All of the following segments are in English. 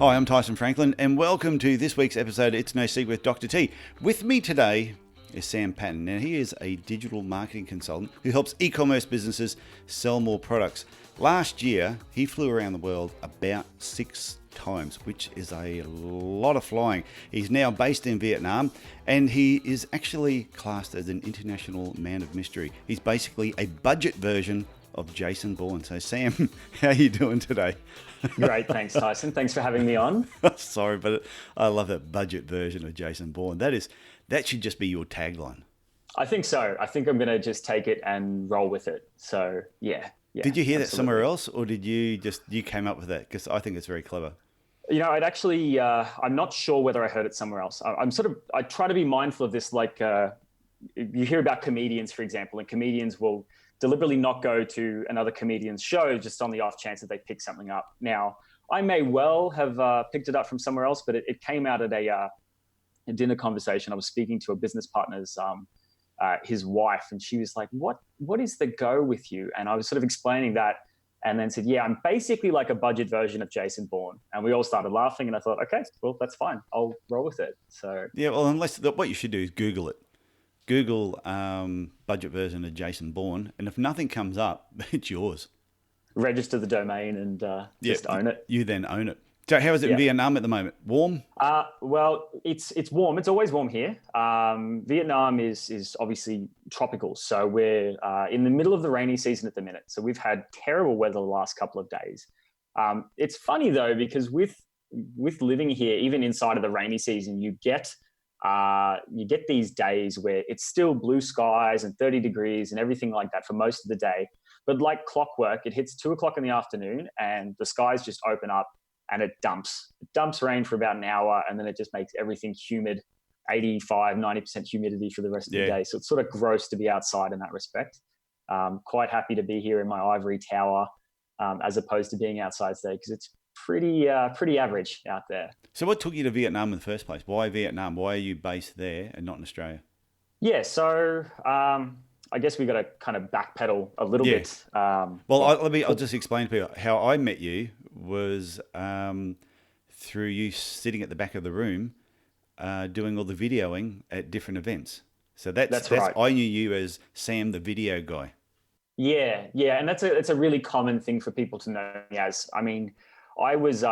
Hi, I'm Tyson Franklin, and welcome to this week's episode of It's No Secret with Dr. T. With me today is Sam Patton. Now, he is a digital marketing consultant who helps e-commerce businesses sell more products. Last year, he flew around the world about 6 times, which is a lot of flying. He's now based in Vietnam, and he is actually classed as an international man of mystery. He's basically a budget version of Jason Bourne. So, Sam, how are you doing today? Great, thanks, Tyson. Thanks for having me on. Sorry, but I love that budget version of Jason Bourne. That should just be your tagline. I think so. I think I'm going to just take it and roll with it. So, yeah. Did you hear absolutely. that somewhere else, or did you came up with that? Because I think it's very clever. You know, I'm not sure whether I heard it somewhere else. I try to be mindful of this. Like, you hear about comedians, for example, and comedians will deliberately not go to another comedian's show just on the off chance that they pick something up. Now, I may well have picked it up from somewhere else, but it came out at a dinner conversation. I was speaking to a business partner's his wife, and she was like, what is the go with you? And I was sort of explaining that, and then said, yeah, I'm basically like a budget version of Jason Bourne. And we all started laughing, and I thought, okay, well, that's fine. I'll roll with it. So yeah, well, what you should do is Google it. Google budget version of Jason Bourne, and if nothing comes up, it's yours. Register the domain and just own it. You then own it. So how is it in Vietnam at the moment? Warm? Well, it's warm. It's always warm here. Vietnam is obviously tropical, so we're in the middle of the rainy season at the minute. So we've had terrible weather the last couple of days. It's funny though, because with living here, even inside of the rainy season, you get these days where it's still blue skies and 30 degrees and everything like that for most of the day. But like clockwork, it hits 2:00 in the afternoon and the skies just open up and it dumps rain for about an hour, and then it just makes everything humid, 85-90% humidity for the rest of the day. So it's sort of gross to be outside in that respect. Quite happy to be here in my ivory tower as opposed to being outside today, because it's pretty average out there. So what took you to Vietnam in the first place? Why Vietnam? Why are you based there and not in Australia? Yeah, so I guess we got to kind of backpedal a little bit. I'll just explain to people how I met you was through you sitting at the back of the room doing all the videoing at different events. So that's right. I knew you as Sam, the video guy. Yeah, and that's a really common thing for people to know me as. I mean, I was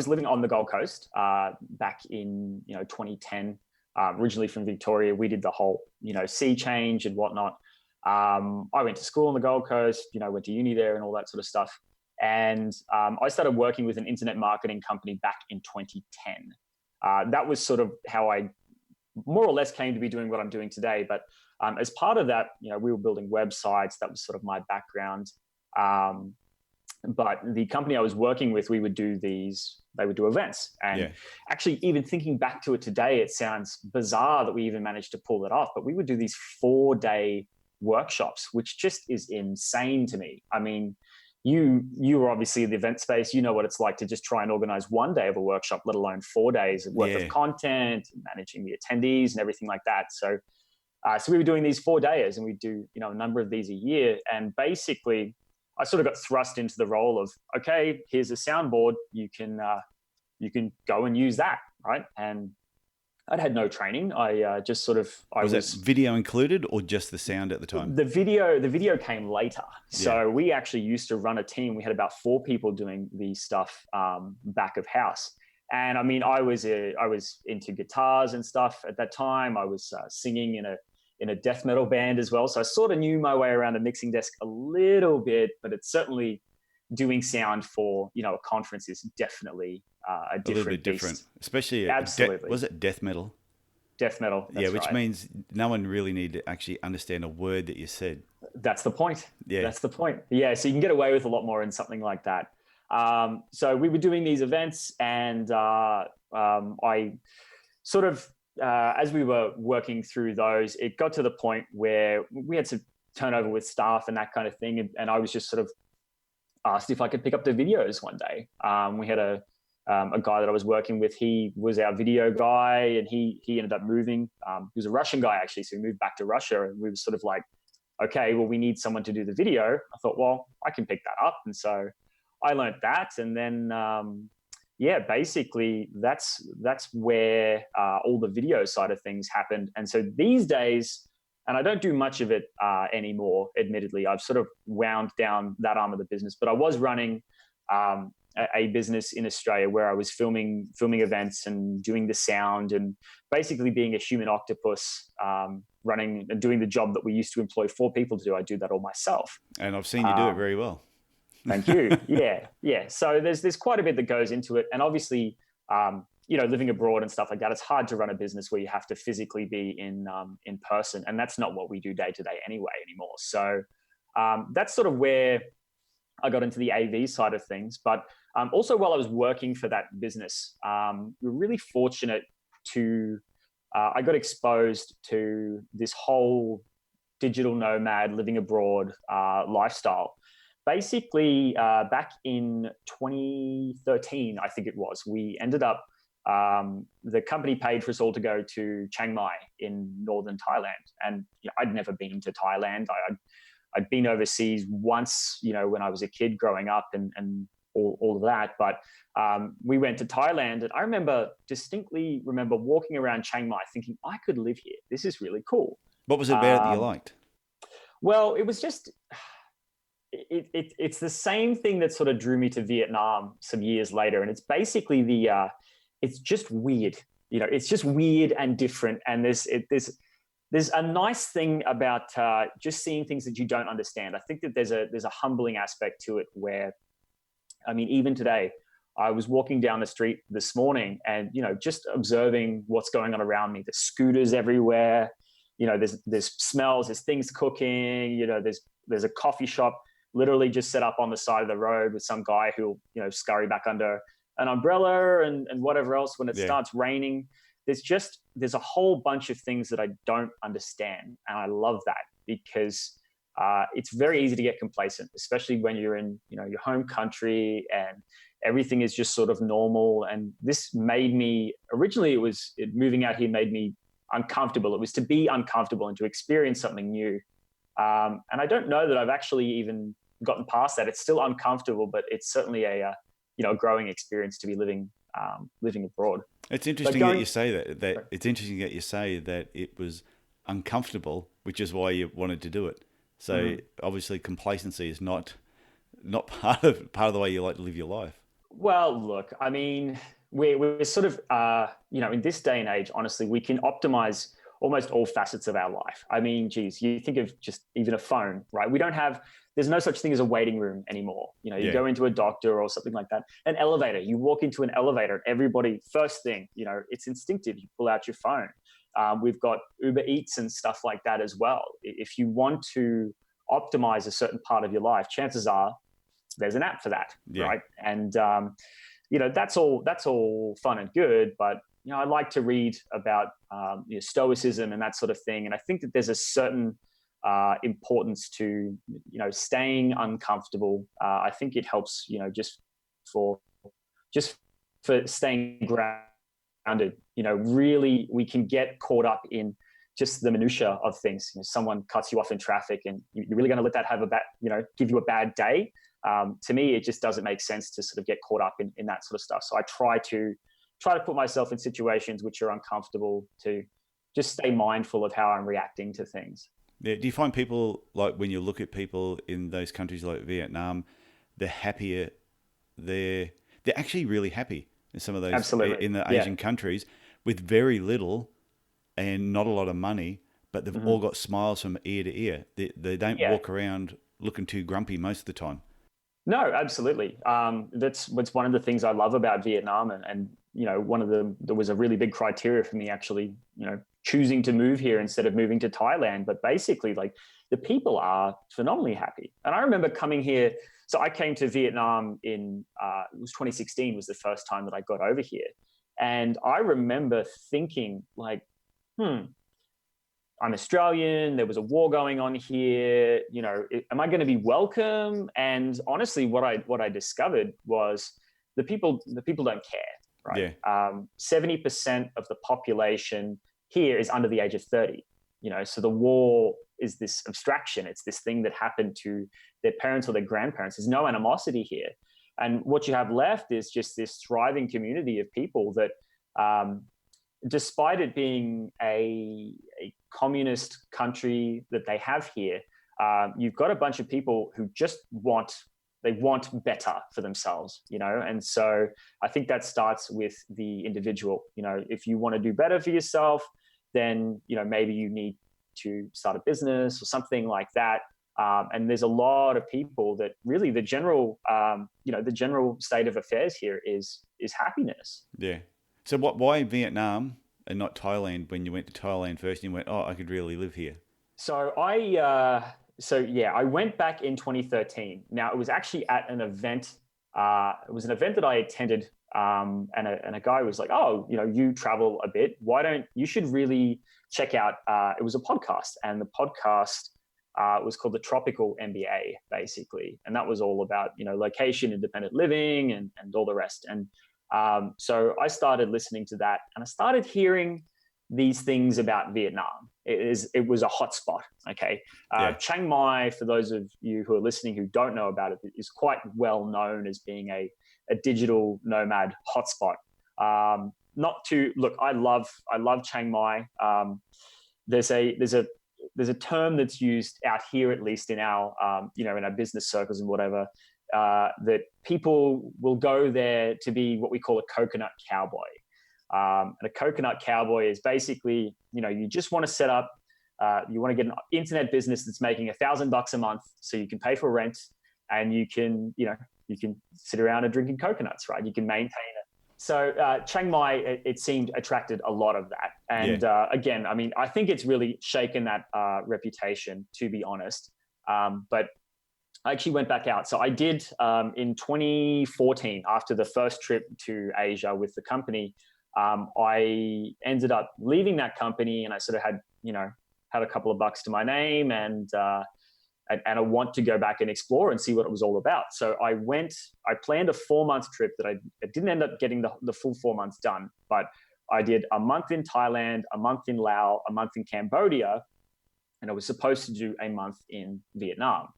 living on the Gold Coast back in 2010. Originally from Victoria. We did the whole sea change and whatnot. I went to school on the Gold Coast. Went to uni there and all that sort of stuff. And I started working with an internet marketing company back in 2010. That was sort of how I more or less came to be doing what I'm doing today. But as part of that, we were building websites. That was sort of my background. But the company I was working with, they would do events. And actually, even thinking back to it today, it sounds bizarre that we even managed to pull it off. But we would do these 4-day workshops, which just is insane to me. I mean, you were obviously in the event space. You know what it's like to just try and organize 1 day of a workshop, let alone 4 days worth of content, managing the attendees and everything like that. So we were doing these 4 days, and we do a number of these a year. And basically, I sort of got thrust into the role of, okay, here's a soundboard. You can go and use that, right? And I'd had no training. I just sort of was that video included or just the sound at the time? The video came later. So we actually used to run a team. We had about 4 people doing the stuff back of house. And I mean, I was into guitars and stuff at that time. I was singing in a death metal band as well. So I sort of knew my way around the mixing desk a little bit, but it's certainly doing sound for, a conference is definitely a different beast. Different, especially absolutely. Was it death metal? Death metal. That's which right. means no one really need to actually understand a word that you said. That's the point. Yeah. That's the point. Yeah. So you can get away with a lot more in something like that. So we were doing these events, and I sort of, as we were working through those, it got to the point where we had some turnover with staff and that kind of thing. And I was just sort of asked if I could pick up the videos one day. We had a guy that I was working with. He was our video guy, and he ended up moving. He was a Russian guy, actually. So he moved back to Russia, and we were sort of like, okay, well, we need someone to do the video. I thought, well, I can pick that up. And so I learned that. And then yeah, basically that's where all the video side of things happened. And so these days, and I don't do much of it anymore, admittedly, I've sort of wound down that arm of the business, but I was running a business in Australia where I was filming events and doing the sound and basically being a human octopus, running and doing the job that we used to employ 4 people to do. I do that all myself. And I've seen you do it very well. Thank you. Yeah. So there's quite a bit that goes into it. And obviously, living abroad and stuff like that, it's hard to run a business where you have to physically be in person. And that's not what we do day to day anyway anymore. So that's sort of where I got into the AV side of things. But also while I was working for that business, we were really fortunate I got exposed to this whole digital nomad living abroad lifestyle. Basically, back in 2013, I think it was, we ended up, the company paid for us all to go to Chiang Mai in northern Thailand. And I'd never been to Thailand. I'd been overseas once, when I was a kid growing up and all of that. But we went to Thailand, and I distinctly remember walking around Chiang Mai thinking, I could live here. This is really cool. What was it about it that you liked? Well, it was just... It's the same thing that sort of drew me to Vietnam some years later. And it's basically it's just weird. It's just weird and different. And there's a nice thing about just seeing things that you don't understand. I think that there's a humbling aspect to it where, even today, I was walking down the street this morning and, just observing what's going on around me. There's scooters everywhere. There's smells, there's things cooking, there's a coffee shop literally just set up on the side of the road with some guy who'll, scurry back under an umbrella and whatever else when it starts raining. There's a whole bunch of things that I don't understand. And I love that because it's very easy to get complacent, especially when you're in, your home country and everything is just sort of normal. And this made me, originally moving out here made me uncomfortable. It was to be uncomfortable and to experience something new. And I don't know that I've actually even gotten past that. It's still uncomfortable, but it's certainly a growing experience to be living abroad. It's interesting that you say that. It's interesting that you say that it was uncomfortable, which is why you wanted to do it. So obviously, complacency is not part of the way you like to live your life. Well, look, we're sort of in this day and age, honestly, we can optimize almost all facets of our life. You think of just even a phone, right? There's no such thing as a waiting room anymore. You go into a doctor or something like that. An elevator, you walk into an elevator, everybody, first thing, it's instinctive. You pull out your phone. We've got Uber Eats and stuff like that as well. If you want to optimize a certain part of your life, chances are there's an app for that, right? And, that's all fun and good, but I like to read about stoicism and that sort of thing. And I think that there's a certain importance to, staying uncomfortable. I think it helps, just for staying grounded. Really, we can get caught up in just the minutia of things. Someone cuts you off in traffic and you're really going to let that give you a bad day. To me, it just doesn't make sense to sort of get caught up in that sort of stuff. So I try to put myself in situations which are uncomfortable to just stay mindful of how I'm reacting to things. Yeah. Do you find people, like when you look at people in those countries like Vietnam, they're happier? They're actually really happy in some of those Absolutely. In the Asian countries with very little and not a lot of money, but they've all got smiles from ear to ear. They don't walk around looking too grumpy most of the time. No, absolutely. That's one of the things I love about Vietnam, and there was a really big criteria for me actually, choosing to move here instead of moving to Thailand. But basically, like, the people are phenomenally happy. And I remember coming here. So I came to Vietnam in it was 2016 was the first time that I got over here, and I remember thinking like, I'm Australian. There was a war going on here. Am I going to be welcome? And honestly, what I discovered was the people don't care, right? Yeah. 70% of the population here is under the age of 30. So the war is this abstraction. It's this thing that happened to their parents or their grandparents. There's no animosity here. And what you have left is just this thriving community of people that, despite it being a communist country that they have here, you've got a bunch of people who just want better for themselves, And so I think that starts with the individual. If you want to do better for yourself, then, maybe you need to start a business or something like that. And there's a lot of people that really the general state of affairs here is happiness. Yeah. So why Vietnam and not Thailand when you went to Thailand first and you went, oh, I could really live here? So I went back in 2013. Now, it was actually at an event. It was an event that I attended, and a guy was like, oh, you travel a bit. You should really check out, it was a podcast, and the podcast was called the Tropical MBA, basically. And that was all about, location, independent living, and all the rest. And so I started listening to that, and I started hearing these things about Vietnam. It was a hotspot. Okay. Chiang Mai, for those of you who are listening who don't know about it, is quite well known as being a digital nomad hotspot. I love Chiang Mai. There's a term that's used out here, at least in our in our business circles and whatever, that people will go there to be what we call a coconut cowboy. And a coconut cowboy is basically, you just want to set up, you want to get an internet business that's making $1,000 a month, so you can pay for rent, and you can sit around and drinking coconuts, right? You can maintain it. So Chiang Mai, it seemed attracted a lot of that. And again, I think it's really shaken that reputation, to be honest. But I actually went back out. So I did in 2014, after the first trip to Asia with the company, I ended up leaving that company, and I sort of had a couple of bucks to my name, and I want to go back and explore and see what it was all about. So I planned a 4-month trip that I didn't end up getting the full 4 months done, but I did a month in Thailand, a month in Laos, a month in Cambodia, and I was supposed to do a month in Vietnam.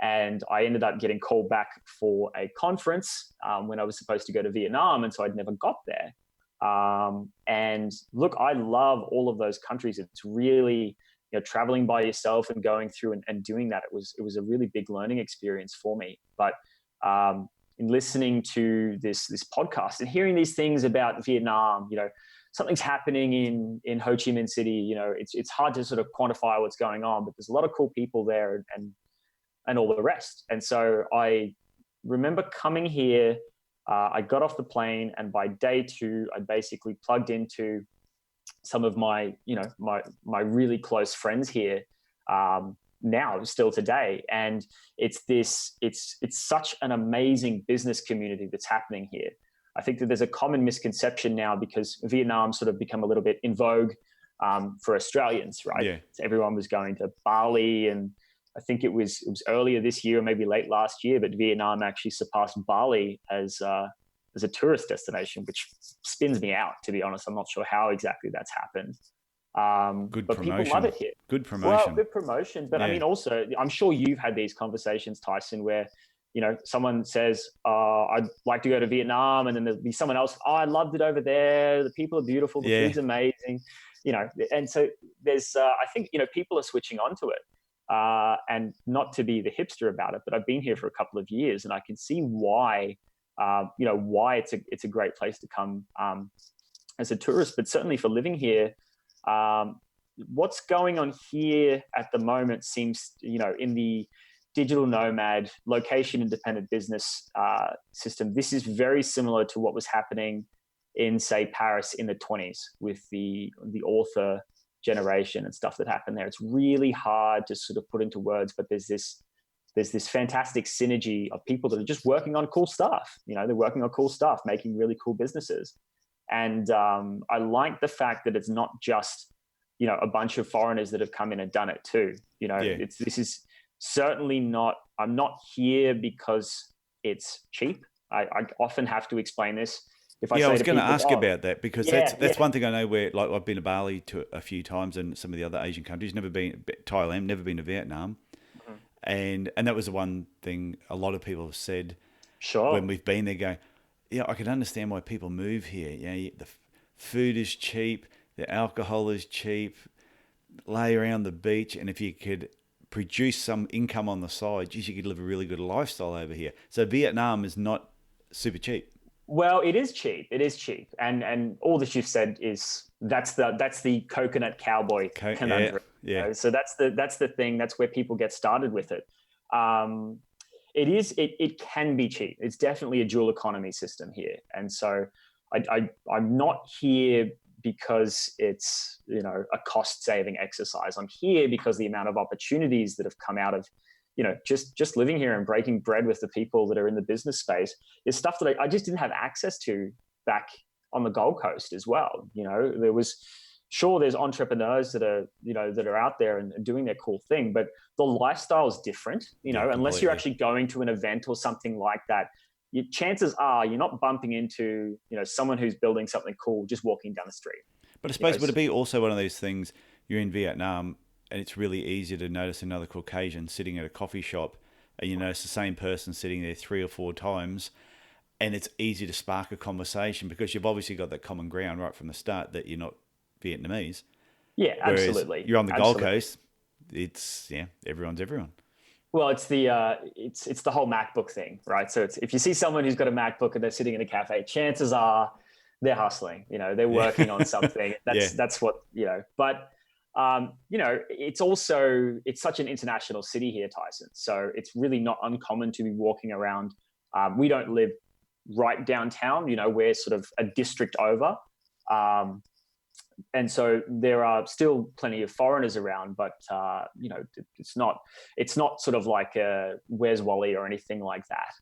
And I ended up getting called back for a conference when I was supposed to go to Vietnam, and so I'd never got there. And look, I love all of those countries. It's really, traveling by yourself and going through and doing that, it was a really big learning experience for me. But in listening to this podcast and hearing these things about Vietnam, something's happening in Ho Chi Minh City. It's hard to sort of quantify what's going on, but there's a lot of cool people there and all the rest. And so I remember coming here. I got off the plane, and by day 2, I basically plugged into some of my really close friends here now, still today. And it's such an amazing business community that's happening here. I think that there's a common misconception now, because Vietnam sort of become a little bit in vogue for Australians, right? Yeah. So everyone was going to Bali, and I think it was earlier this year, or maybe late last year, but Vietnam actually surpassed Bali as a tourist destination, which spins me out, to be honest. I'm not sure how exactly that's happened. Good but promotion. People love it here. Good promotion. Well, good promotion. But yeah. Also, I'm sure you've had these conversations, Tyson, where, someone says, I'd like to go to Vietnam. And then there'll be someone else, I loved it over there. The people are beautiful. The food's amazing. And so there's, I think, people are switching onto it. And not to be the hipster about it, but I've been here for a couple of years, and I can see why, why it's a great place to come as a tourist, but certainly for living here. What's going on here at the moment seems, in the digital nomad, location independent business system, this is very similar to what was happening in, say, Paris in the 1920s with the author generation and stuff that happened there. It's really hard to sort of put into words, but there's this fantastic synergy of people that are just working on cool stuff. They're working on cool stuff, making really cool businesses. And I like the fact that it's not just, a bunch of foreigners that have come in and done it too. This is certainly not, I'm not here because it's cheap. I often have to explain this. I was going to ask about that, because that's one thing I know, where, like, I've been to Bali a few times, and some of the other Asian countries, never been Thailand, never been to Vietnam. Mm-hmm. And that was the one thing a lot of people have said. Sure. when we've been there going, yeah, I can understand why people move here. The food is cheap, the alcohol is cheap, lay around the beach, and if you could produce some income on the side, you could live a really good lifestyle over here. So Vietnam is not super cheap. Well, it is cheap. It is cheap, and all that you've said is that's the coconut cowboy conundrum. Yeah. So that's the thing. That's where people get started with it. It can be cheap. It's definitely a dual economy system here, and so I'm not here because it's a cost saving exercise. I'm here because the amount of opportunities that have come out of just living here and breaking bread with the people that are in the business space is stuff that I just didn't have access to back on the Gold Coast as well. There's entrepreneurs that are out there and doing their cool thing, but the lifestyle is different, unless you're actually going to an event or something like that. Chances are you're not bumping into, someone who's building something cool just walking down the street. But I suppose, would it be also one of those things, you're in Vietnam and it's really easy to notice another Caucasian sitting at a coffee shop and you notice the same person sitting there 3 or 4 times, and it's easy to spark a conversation because you've obviously got that common ground right from the start that you're not Vietnamese. Yeah, Whereas absolutely. You're on the Gold Coast. It's everyone's everyone. Well, it's the whole MacBook thing, right? So if you see someone who's got a MacBook and they're sitting in a cafe, chances are they're hustling. They're working on something. That's what. But it's such an international city here, Tyson. So it's really not uncommon to be walking around. We don't live right downtown. We're sort of a district over. And so there are still plenty of foreigners around, but it's not sort of like Where's Wally or anything like that.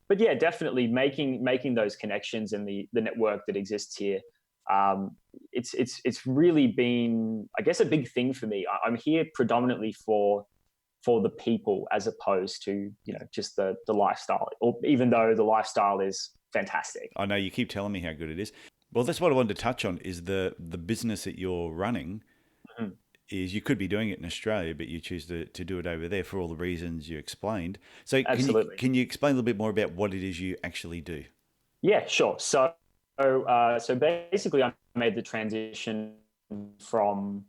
But yeah, definitely making those connections and the network that exists here. It's really been, I guess, a big thing for me. I'm here predominantly for the people as opposed to just the lifestyle. Or even though the lifestyle is fantastic. I know you keep telling me how good it is. Well, that's what I wanted to touch on is the business that you're running. Mm-hmm. Is you could be doing it in Australia, but you choose to do it over there for all the reasons you explained. So can you explain a little bit more about what it is you actually do? Yeah, sure. So basically I made the transition from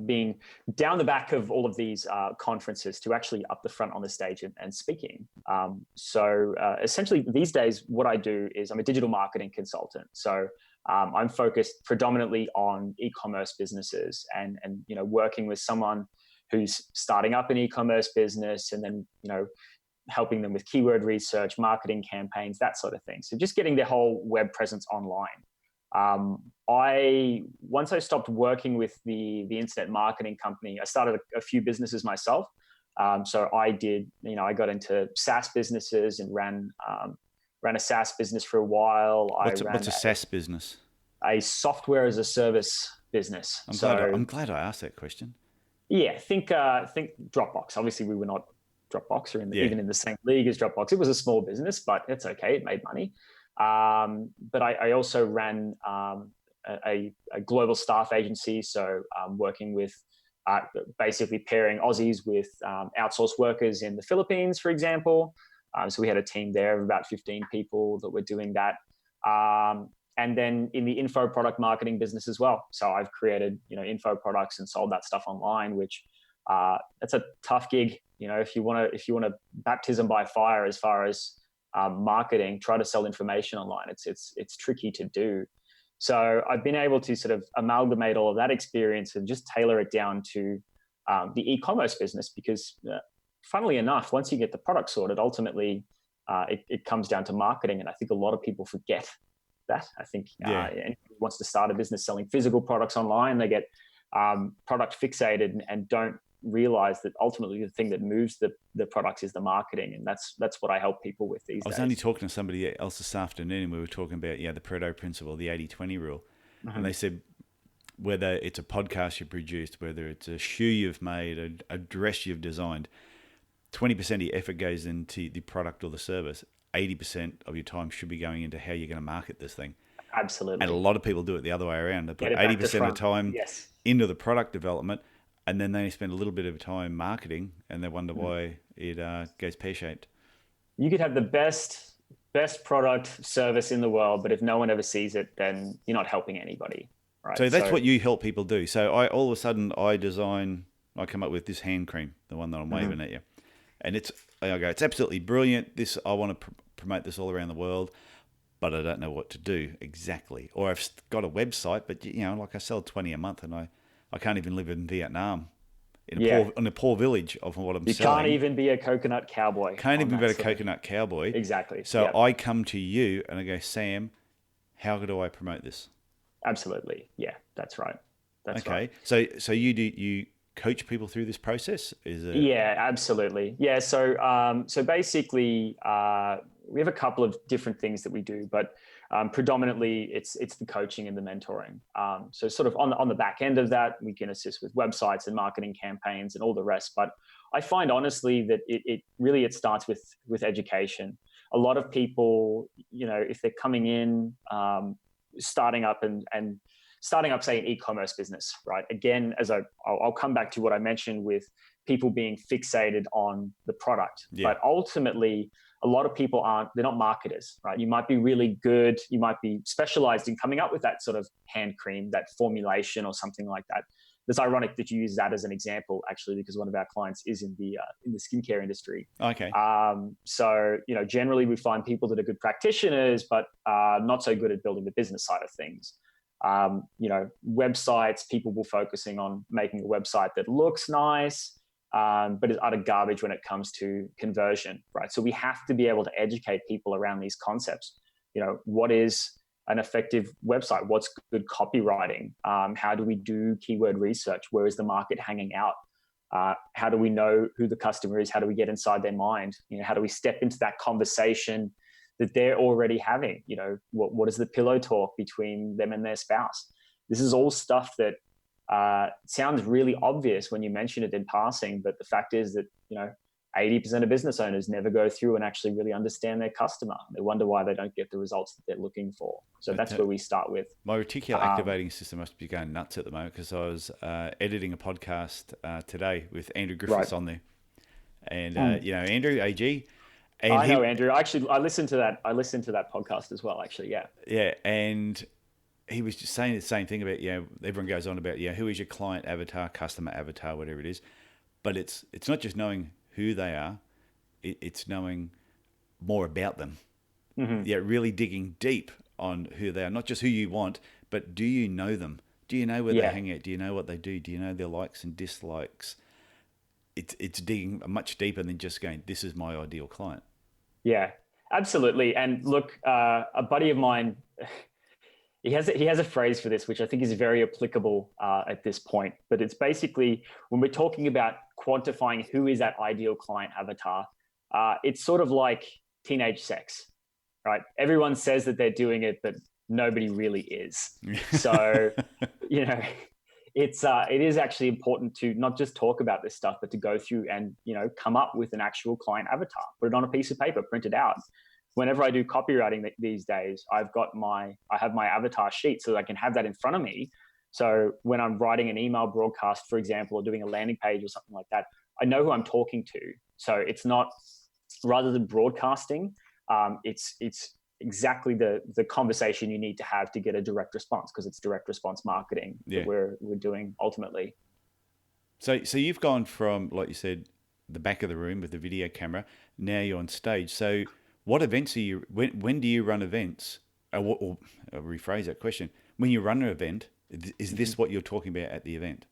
being down the back of all of these conferences to actually up the front on the stage and speaking. So essentially these days, what I do is I'm a digital marketing consultant. So I'm focused predominantly on e-commerce businesses and working with someone who's starting up an e-commerce business and then, helping them with keyword research, marketing campaigns, that sort of thing. So just getting their whole web presence online. Once I stopped working with the internet marketing company, I started a few businesses myself. So I got into SaaS businesses and ran a SaaS business for a while. What's a SaaS business? A software as a service business. I'm glad I asked that question. Yeah, think Dropbox. Obviously, we were not Dropbox or even in the same league as Dropbox. It was a small business, but it's okay. It made money. But I also ran a global staff agency, so working with basically pairing Aussies with outsourced workers in the Philippines, for example. So we had a team there of about 15 people that were doing that. And then in the info product marketing business as well. So I've created info products and sold that stuff online, which that's a tough gig. If you want to baptism by fire as far as marketing, try to sell information online. It's tricky to do. So I've been able to sort of amalgamate all of that experience and just tailor it down to the e-commerce business because, funnily enough, once you get the product sorted, ultimately it comes down to marketing. And I think a lot of people forget that. I think anyone who wants to start a business selling physical products online, they get product fixated and don't realize that ultimately the thing that moves the products is the marketing, and that's what I help people with these days. I was only talking to somebody else this afternoon and we were talking about the Pareto principle, the 80-20 rule. Mm-hmm. And they said whether it's a podcast you produced, whether it's a shoe you've made, a dress you've designed, 20% of your effort goes into the product or the service. 80% of your time should be going into how you're going to market this thing. Absolutely. And a lot of people do it the other way around. They put 80% of time into the product development, and then they spend a little bit of time marketing, and they wonder why it goes pear-shaped. You could have the best product service in the world, but if no one ever sees it, then you're not helping anybody, right? So that's what you help people do. So all of a sudden I come up with this hand cream, the one that I'm waving at you, and it's absolutely brilliant. I want to promote this all around the world, but I don't know what to do exactly. Or I've got a website, but like I sell 20 a month, and I can't even live in Vietnam. In a poor village of what I'm selling. You can't even be a coconut cowboy. Can't even be a coconut cowboy. Exactly. So I come to you and I go, Sam, how do I promote this? Absolutely. Yeah, that's right. That's okay. right. So you coach people through this process? Yeah, absolutely. Yeah. So basically, we have a couple of different things that we do, but predominantly it's the coaching and the mentoring. So sort of on the back end of that, we can assist with websites and marketing campaigns and all the rest. But I find honestly that it really starts with education. A lot of people, if they're coming in, starting up, say, an e-commerce business, right? Again, I'll come back to what I mentioned with people being fixated on the product. Yeah. But ultimately, a lot of people they're not marketers, right? You might be really good. You might be specialized in coming up with that sort of hand cream, that formulation or something like that. It's ironic that you use that as an example, actually, because one of our clients is in the skincare industry. Okay. So, generally we find people that are good practitioners, but not so good at building the business side of things. Websites, people will focusing on making a website that looks nice, but is utter garbage when it comes to conversion, right? So we have to be able to educate people around these concepts. What is an effective website? What's good copywriting? How do we do keyword research? Where is the market hanging out? How do we know who the customer is? How do we get inside their mind? How do we step into that conversation that they're already having? What is the pillow talk between them and their spouse? This is all stuff that sounds really obvious when you mention it in passing, but the fact is that 80% of business owners never go through and actually really understand their customer. They wonder why they don't get the results that they're looking for. So that's where we start with. My reticular activating system must be going nuts at the moment, because I was editing a podcast today with Andrew Griffiths on there, and Andrew AG. And I know Andrew. Actually, I listened to that podcast as well. Actually, yeah. Yeah, and he was just saying the same thing about everyone goes on about who is your client avatar, customer avatar, whatever it is, but it's not just knowing who they are, it's knowing more about them. Mm-hmm. Yeah, really digging deep on who they are, not just who you want, but do you know them? Do you know where they hang out? Do you know what they do? Do you know their likes and dislikes? It's digging much deeper than just going, this is my ideal client. Yeah, absolutely. And look, a buddy of mine, he has a phrase for this, which I think is very applicable at this point. But it's basically, when we're talking about quantifying who is that ideal client avatar, it's sort of like teenage sex, right? Everyone says that they're doing it, but nobody really is. So, it is actually important to not just talk about this stuff, but to go through and, come up with an actual client avatar, put it on a piece of paper, print it out. Whenever I do copywriting these days, I have my avatar sheet so that I can have that in front of me. So when I'm writing an email broadcast, for example, or doing a landing page or something like that, I know who I'm talking to. So it's not, rather than broadcasting, it's exactly the conversation you need to have to get a direct response, because it's direct response marketing that we're doing ultimately. So you've gone from, like you said, the back of the room with the video camera. Now you're on stage. So what events are you? When do you run events? Or I'll rephrase that question. When you run an event, is this what you're talking about at the event?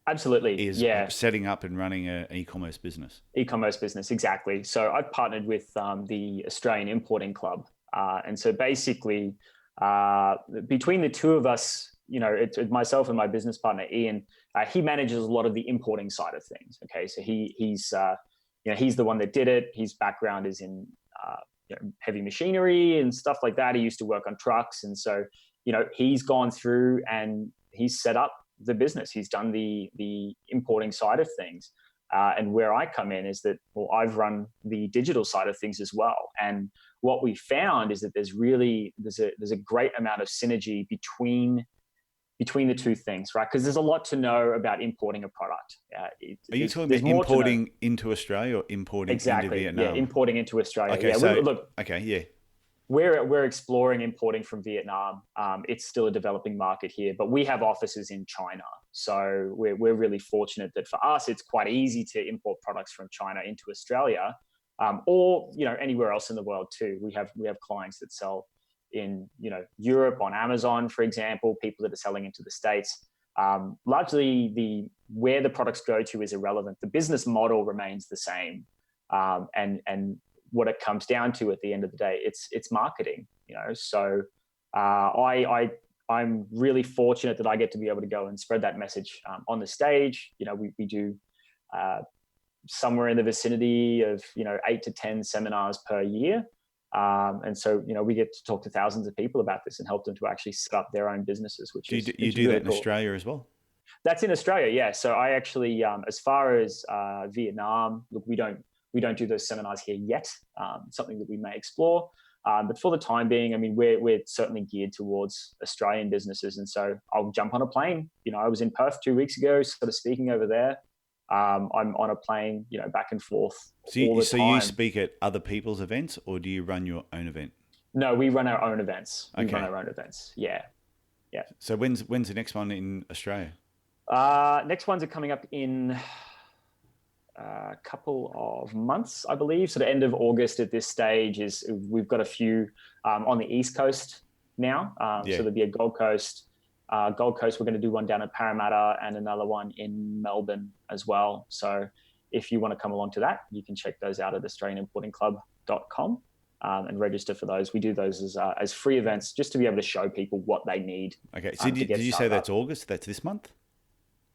Absolutely. Is setting up and running an e-commerce business. E-commerce business, exactly. So I've partnered with the Australian Importing Club. And so basically, between the two of us, it's myself and my business partner, Ian, he manages a lot of the importing side of things. Okay. So he's the one that did it. His background is in heavy machinery and stuff like that. He used to work on trucks. And so, he's gone through and he's set up the business. He's done the importing side of things. And where I come in is that, I've run the digital side of things as well. And what we found is that there's a great amount of synergy between between the two things, right? Because there's a lot to know about importing a product. Are you talking about importing into Australia or importing into Vietnam? Yeah, importing into Australia. Okay, yeah, so, look, okay, yeah. We're exploring importing from Vietnam. It's still a developing market here, but we have offices in China. So we're really fortunate that for us, it's quite easy to import products from China into Australia, or anywhere else in the world too. We have clients that sell in Europe on Amazon, for example, people that are selling into the States. Largely where the products go to is irrelevant. The business model remains the same, and what it comes down to at the end of the day, it's marketing. So I'm really fortunate that I get to be able to go and spread that message on the stage. We do somewhere in the vicinity of 8 to 10 seminars per year. And so, we get to talk to thousands of people about this and help them to actually set up their own businesses, which do is you do really that in cool. Australia as well? That's in Australia, yeah. So I actually, as far as Vietnam, look, we don't do those seminars here yet. Something that we may explore, but for the time being, I mean, we're certainly geared towards Australian businesses, and so I'll jump on a plane. I was in Perth 2 weeks ago, sort of speaking over there. I'm on a plane, back and forth all the time. So you speak at other people's events, or do you run your own event? No, we run our own events. Okay. We run our own events. Yeah. So when's the next one in Australia? Next ones are coming up in a couple of months, I believe. So the end of August at this stage we've got a few on the East Coast now. So there'll be a Gold Coast. We're going to do one down at Parramatta and another one in Melbourne as well. So if you want to come along to that, you can check those out at australianimportingclub.com and register for those. We do those as free events just to be able to show people what they need. Okay. So did you say that's August? That's this month?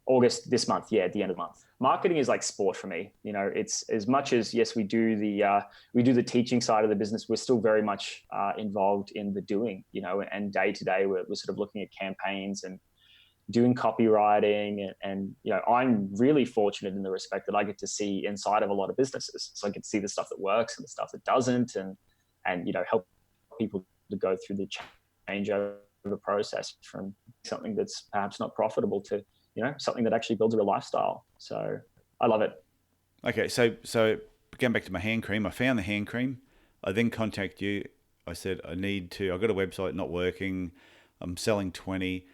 August this month, yeah, at the end of the month. Marketing is like sport for me. It's as much as, yes, we do the teaching side of the business, we're still very much involved in the doing, and day to day we're sort of looking at campaigns and doing copywriting, and I'm really fortunate in the respect that I get to see inside of a lot of businesses. So I get to see the stuff that works and the stuff that doesn't, and help people to go through the changeover process from something that's perhaps not profitable to something that actually builds a real lifestyle. So I love it. Okay. So going back to my hand cream, I found the hand cream. I then contact you. I said, I've got a website not working. I'm selling 20.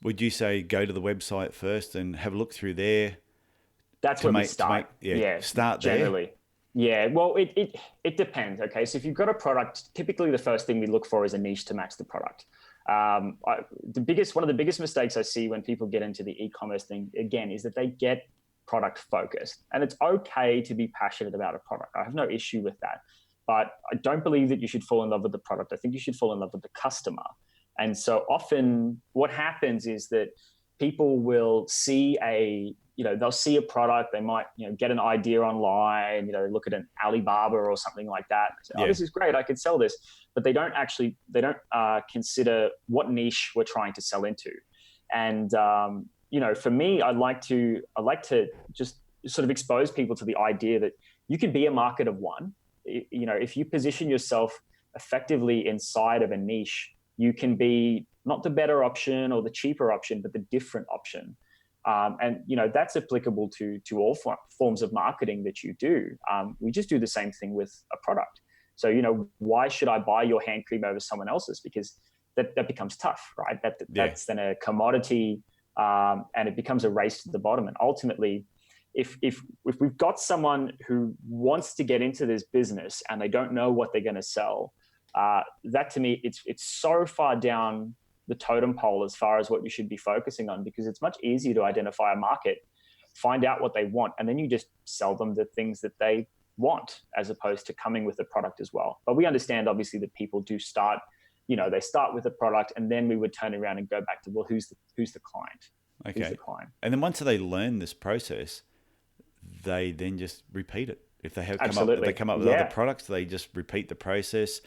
Would you say go to the website first and have a look through there? That's where we start. Start generally. there. Yeah. Well, it depends. Okay. So if you've got a product, typically the first thing we look for is a niche to match the product. One of the biggest mistakes I see when people get into the e-commerce thing again is that they get product focused, and it's okay to be passionate about a product. I have no issue with that, but I don't believe that you should fall in love with the product. I think you should fall in love with the customer. And so often what happens is that people will see they'll see a product, they might, get an idea online, look at an Alibaba or something like that. And say, oh, this is great, I could sell this. But they don't consider what niche we're trying to sell into. And, for me, I like to just sort of expose people to the idea that you can be a market of one. If you position yourself effectively inside of a niche, you can be not the better option or the cheaper option, but the different option. And that's applicable to all forms of marketing that you do. We just do the same thing with a product. So, why should I buy your hand cream over someone else's? Because that becomes tough, right? That's then a commodity, and it becomes a race to the bottom. And ultimately, if we've got someone who wants to get into this business and they don't know what they're going to sell, that to me, it's so far down the totem pole as far as what you should be focusing on, because it's much easier to identify a market, find out what they want, and then you just sell them the things that they want, as opposed to coming with a product as well. But we understand obviously that people do start, they start with a product, and then we would turn around and go back to, well, who's the client? Okay. Who's the client? And then once they learn this process, they then just repeat it. If they come up with other products, they just repeat the process.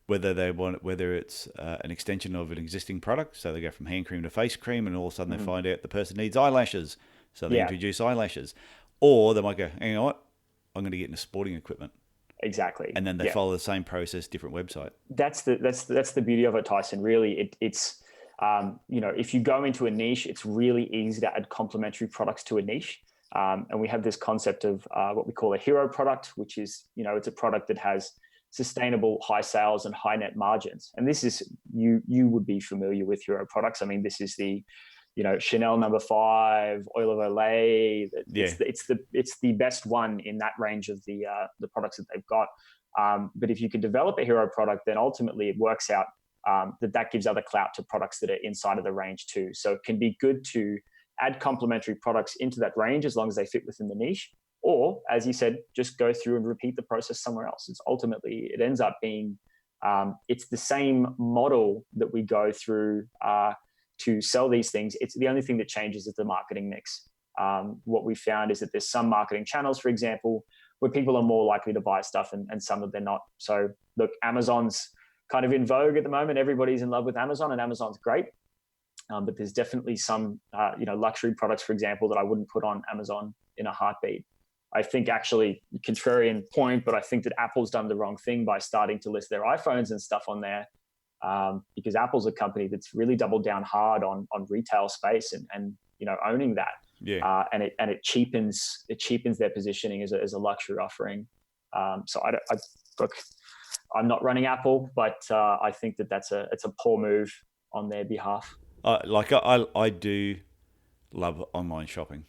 Whether it's an extension of an existing product, so they go from hand cream to face cream, and all of a sudden they find out the person needs eyelashes, so they introduce eyelashes, or they might go, you know what, I'm going to get into sporting equipment. Exactly. And then they follow the same process, different website. That's the beauty of it, Tyson. Really, it's If you go into a niche, it's really easy to add complementary products to a niche. And we have this concept of what we call a hero product, which is, it's a product that has sustainable high sales and high net margins. And this is, you would be familiar with hero products. I mean, this is the, Chanel No. 5, Oil of Olay. Yeah. It's the best one in that range of the products that they've got. But if you can develop a hero product, then ultimately it works out that gives other clout to products that are inside of the range too. So it can be good to add complementary products into that range as long as they fit within the niche. Or, as you said, just go through and repeat the process somewhere else. It ends up being, it's the same model that we go through to sell these things. It's the only thing that changes is the marketing mix. What we found is that there's some marketing channels, for example, where people are more likely to buy stuff and some of them not. So look, Amazon's kind of in vogue at the moment. Everybody's in love with Amazon and Amazon's great. But there's definitely some, luxury products, for example, that I wouldn't put on Amazon in a heartbeat. I think actually, contrarian point, but I think that Apple's done the wrong thing by starting to list their iPhones and stuff on there, because Apple's a company that's really doubled down hard on retail space and owning that. Yeah. And it cheapens their positioning as a luxury offering. So look, I'm not running Apple, but I think it's a poor move on their behalf. I do love online shopping.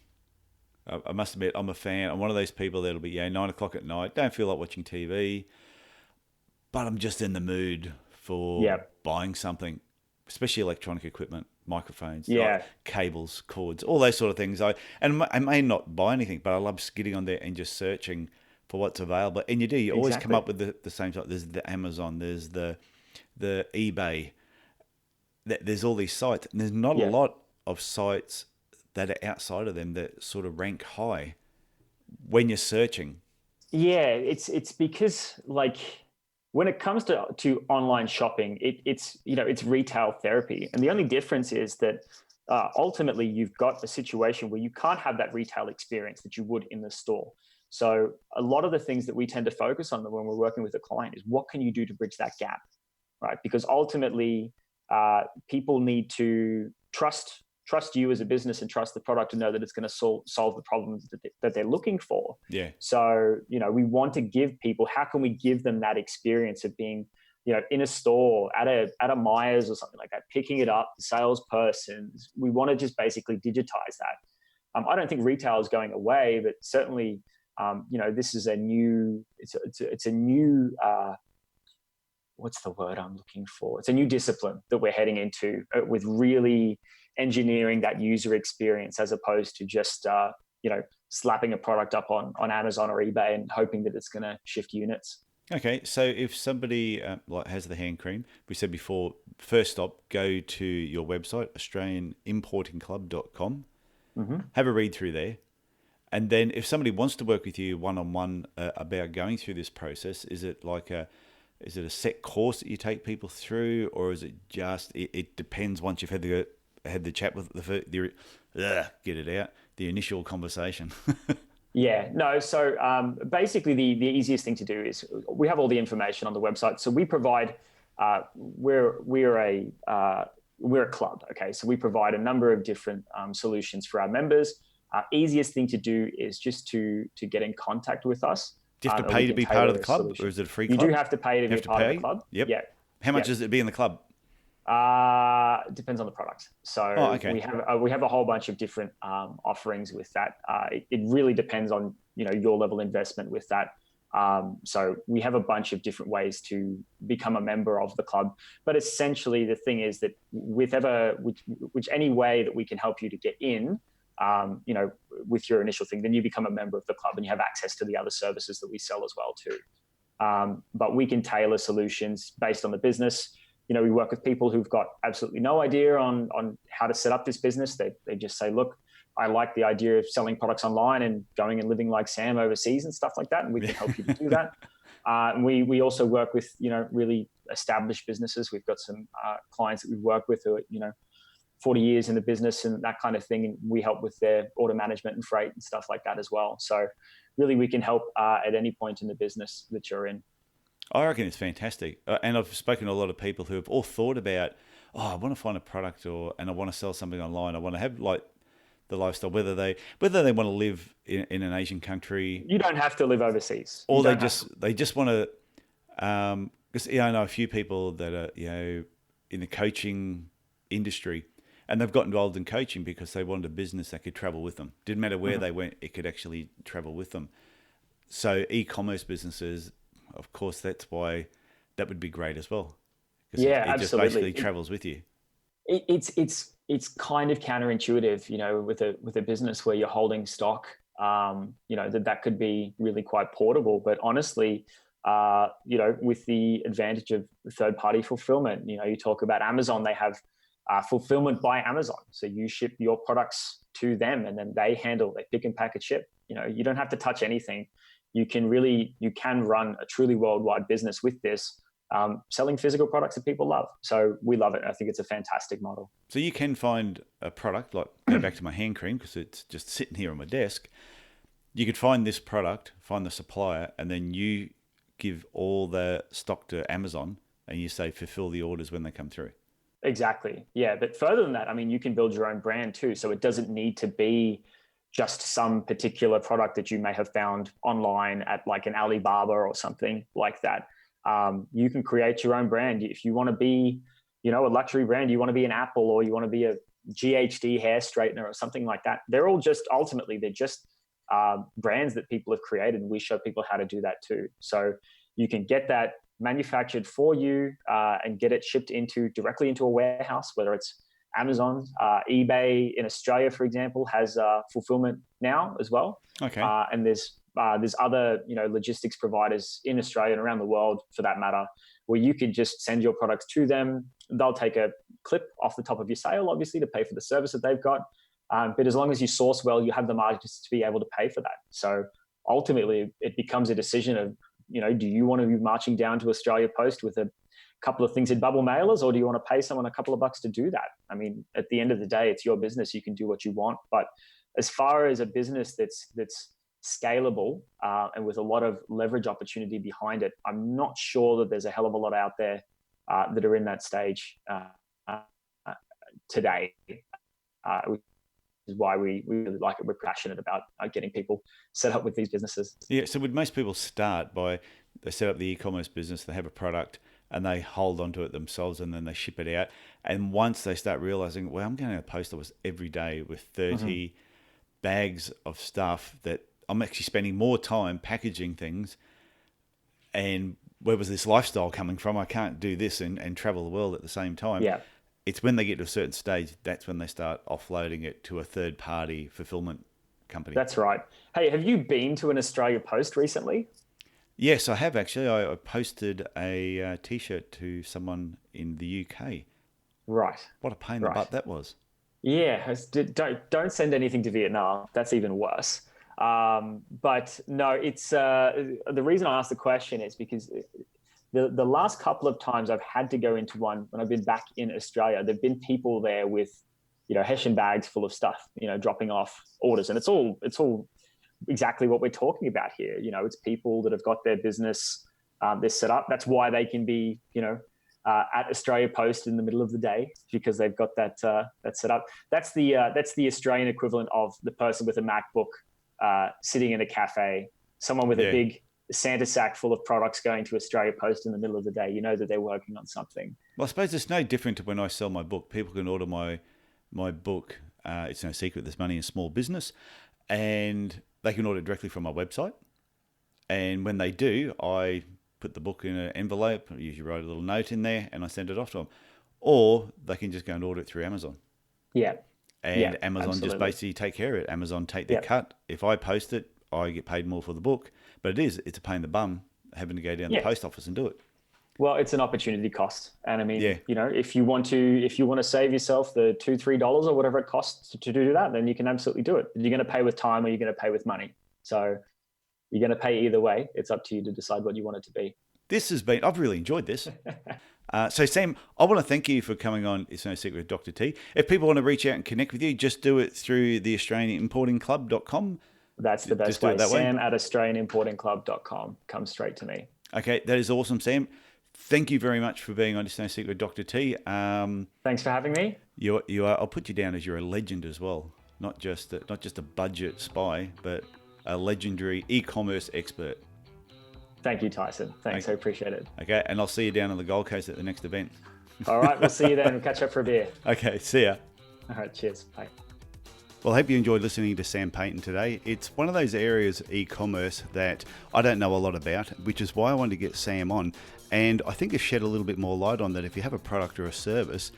I must admit, I'm a fan. I'm one of those people that'll be 9:00 at night, don't feel like watching TV, but I'm just in the mood for buying something, especially electronic equipment, microphones, cables, cords, all those sort of things. I may not buy anything, but I love getting on there and just searching for what's available. And you always come up with the same type. There's the Amazon, there's the eBay. There's all these sites, and there's not a lot of sites that are outside of them that sort of rank high when you're searching. Yeah, it's because when it comes to online shopping, it's retail therapy, and the only difference is that ultimately you've got a situation where you can't have that retail experience that you would in the store. So a lot of the things that we tend to focus on when we're working with a client is what can you do to bridge that gap, right? Because ultimately people need to trust you as a business and trust the product to know that it's going to solve the problems that they're looking for. Yeah. So, we want to give people, how can we give them that experience of being, in a store, at a Myers or something like that, picking it up, the salesperson. We want to just basically digitize that. I don't think retail is going away, but certainly, this is it's a new, what's the word I'm looking for? It's a new discipline that we're heading into with really engineering that user experience as opposed to just, slapping a product up on Amazon or eBay and hoping that it's going to shift units. Okay, so if somebody has the hand cream, we said before, first stop, go to your website, australianimportingclub.com, have a read through there. And then if somebody wants to work with you one-on-one about going through this process, is it a set course that you take people through, or is it just, it depends once you've had the chat with the initial conversation? Yeah, no. So basically the easiest thing to do is we have all the information on the website. So we provide, we're a club. Okay. So we provide a number of different solutions for our members. Easiest thing to do is just to get in contact with us. Do you have to pay to be part of the club, or is it a free club? You do have to pay to be part of the club. Yep. Yeah. How much does it be in the club? It depends on the product. So okay. we have a whole bunch of different offerings with that. It really depends on your level of investment with that. So we have a bunch of different ways to become a member of the club. But essentially, the thing is that which any way that we can help you to get in, with your initial thing, then you become a member of the club and you have access to the other services that we sell as well too. But we can tailor solutions based on the business. We work with people who've got absolutely no idea on how to set up this business. They just say, look, I like the idea of selling products online and going and living like Sam overseas and stuff like that. And we can help you to do that. And we also work with, really established businesses. We've got some clients that we work with who are, 40 years in the business and that kind of thing. And we help with their order management and freight and stuff like that as well. So really we can help at any point in the business that you're in. I reckon it's fantastic. And I've spoken to a lot of people who have all thought about I want to find a product and I want to sell something online. I want to have like the lifestyle, whether they want to live in an Asian country. You don't have to live overseas. Or they just want to, because I know a few people that are, in the coaching industry, and they've got involved in coaching because they wanted a business that could travel with them. Didn't matter where they went, it could actually travel with them. So e-commerce businesses, of course, that's why that would be great as well. Yeah, it absolutely. just basically travels with you. It's kind of counterintuitive, with a business where you're holding stock, that could be really quite portable. But honestly, with the advantage of third-party fulfillment, you talk about Amazon, they have fulfillment by Amazon. So you ship your products to them and then they pick and pack and ship. You don't have to touch anything. You can run a truly worldwide business with this, selling physical products that people love. So we love it. I think it's a fantastic model. So you can find a product, like go back to my hand cream because it's just sitting here on my desk. You could find this product, find the supplier, and then you give all the stock to Amazon and you say fulfill the orders when they come through. Exactly. Yeah. But further than that, you can build your own brand too. So it doesn't need to be just some particular product that you may have found online at like an Alibaba or something like that. You can create your own brand. If you want to be, a luxury brand, you want to be an Apple or you want to be a GHD hair straightener or something like that. They're just brands that people have created, and we show people how to do that too. So you can get that manufactured for you and get it shipped directly into a warehouse, whether it's Amazon, eBay in Australia, for example, has fulfillment now as well. Okay. And there's other logistics providers in Australia and around the world, for that matter, where you could just send your products to them. They'll take a clip off the top of your sale, obviously, to pay for the service that they've got. But as long as you source well, you have the margins to be able to pay for that. So ultimately, it becomes a decision of, do you want to be marching down to Australia Post with a couple of things in bubble mailers, or do you want to pay someone a couple of bucks to do that? At the end of the day, it's your business. You can do what you want. But as far as a business that's scalable and with a lot of leverage opportunity behind it, I'm not sure that there's a hell of a lot out there that are in that stage today, which is why we really like it. We're passionate about getting people set up with these businesses. Yeah. So would most people start by they set up the e-commerce business, they have a product and they hold onto it themselves and then they ship it out. And once they start realizing, well, I'm going to a post office every day with 30 bags of stuff that I'm actually spending more time packaging things. And where was this lifestyle coming from? I can't do this and travel the world at the same time. Yeah. It's when they get to a certain stage, that's when they start offloading it to a third-party fulfillment company. That's right. Hey, have you been to an Australia Post recently? Yes, I have actually. I posted a T-shirt to someone in the UK. Right. What a pain in the butt that was. Yeah, don't send anything to Vietnam. That's even worse. But no, it's the reason I asked the question is because the last couple of times I've had to go into one when I've been back in Australia, there've been people there with, Hessian bags full of stuff, dropping off orders, and it's all exactly what we're talking about here. It's people that have got their business, they're set up. That's why they can be, at Australia Post in the middle of the day, because they've got that set up. That's the Australian equivalent of the person with a MacBook sitting in a cafe, someone with a big Santa sack full of products going to Australia Post in the middle of the day. That they're working on something. Well, I suppose it's no different to when I sell my book. People can order my book. It's no secret there's money in small business, and they can order it directly from my website. And when they do, I put the book in an envelope. I usually write a little note in there, and I send it off to them. Or they can just go and order it through Amazon. Yeah. And Amazon absolutely. just basically take care of it. Amazon take their cut. If I post it, I get paid more for the book. But it's a pain in the bum having to go down the post office and do it. Well, it's an opportunity cost. And if you want to save yourself the $2-3 or whatever it costs to do that, then you can absolutely do it. You're going to pay with time or you're going to pay with money. So you're going to pay either way. It's up to you to decide what you want it to be. I've really enjoyed this. So Sam, I want to thank you for coming on It's No Secret with Dr. T. If people want to reach out and connect with you, just do it through the AustralianImportingClub.com. That's the best way. Sam at AustralianImportingClub.com. Come straight to me. Okay, that is awesome, Sam. thank you very much for being on It's No Secret, Dr. T. Thanks for having me. You are. I'll put you down as you're a legend as well. Not just a budget spy, but a legendary e-commerce expert. Thank you, Tyson. Thanks, Okay. I appreciate it. Okay, and I'll see you down on the Gold Coast at the next event. All right, we'll see you then. We'll catch up for a beer. Okay, see ya. All right, cheers. Bye. Well, I hope you enjoyed listening to Sam Patton today. It's one of those areas of e-commerce that I don't know a lot about, which is why I wanted to get Sam on. And I think it's shed a little bit more light on that. If you have a product or a service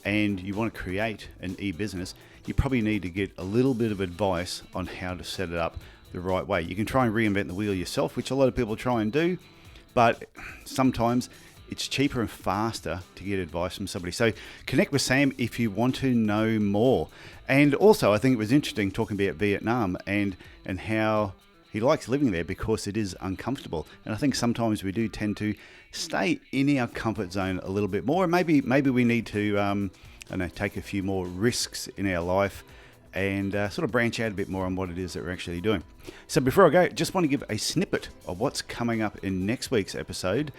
and you want to create an e-business, you probably need to get a little bit of advice on how to set it up the right way. You can try and reinvent the wheel yourself, which a lot of people try and do, but sometimes it's cheaper and faster to get advice from somebody. So connect with Sam if you want to know more. And also, I think it was interesting talking about Vietnam and how he likes living there because it is uncomfortable. And I think sometimes we do tend to stay in our comfort zone a little bit more. Maybe we need to take a few more risks in our life and sort of branch out a bit more on what it is that we're actually doing. So before I go, just want to give a snippet of what's coming up in next week's episode.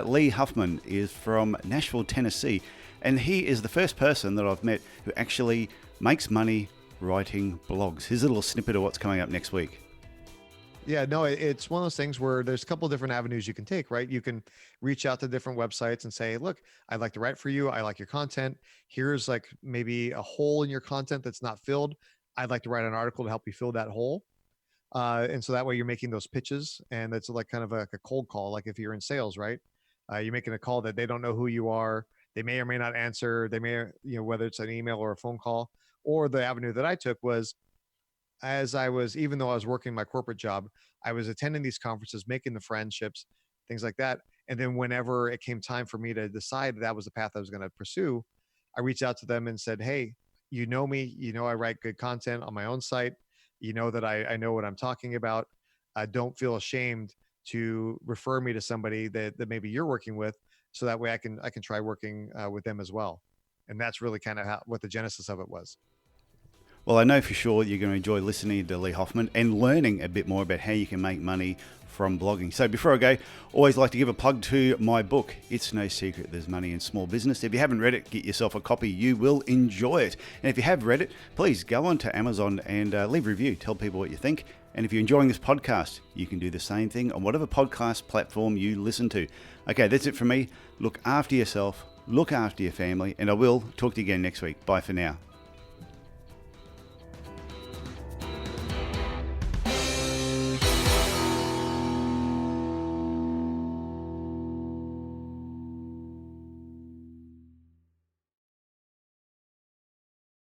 Lee Huffman is from Nashville, Tennessee, and he is the first person that I've met who actually makes money writing blogs. Here's a little snippet of what's coming up next week. Yeah, no, it's one of those things where there's a couple of different avenues you can take, right? You can reach out to different websites and say, look, I'd like to write for you. I like your content. Here's like maybe a hole in your content that's not filled. I'd like to write an article to help you fill that hole. And so that way you're making those pitches, and it's like kind of like a cold call. Like if you're in sales, right? You're making a call that they don't know who you are. They may or may not answer. They may, whether it's an email or a phone call. Or the avenue that I took was, even though I was working my corporate job, I was attending these conferences, making the friendships, things like that. And then whenever it came time for me to decide that was the path I was going to pursue, I reached out to them and said, hey, you know me, I write good content on my own site. You know that I know what I'm talking about. Don't feel ashamed to refer me to somebody that maybe you're working with. So that way I can try working with them as well. And that's really kind of what the genesis of it was. Well, I know for sure you're going to enjoy listening to Lee Hoffman and learning a bit more about how you can make money from blogging. So before I go, always like to give a plug to my book, It's No Secret There's Money in Small Business. If you haven't read it, get yourself a copy. You will enjoy it. And if you have read it, please go on to Amazon and leave a review. Tell people what you think. And if you're enjoying this podcast, you can do the same thing on whatever podcast platform you listen to. Okay, that's it from me. Look after yourself, look after your family, and I will talk to you again next week. Bye for now.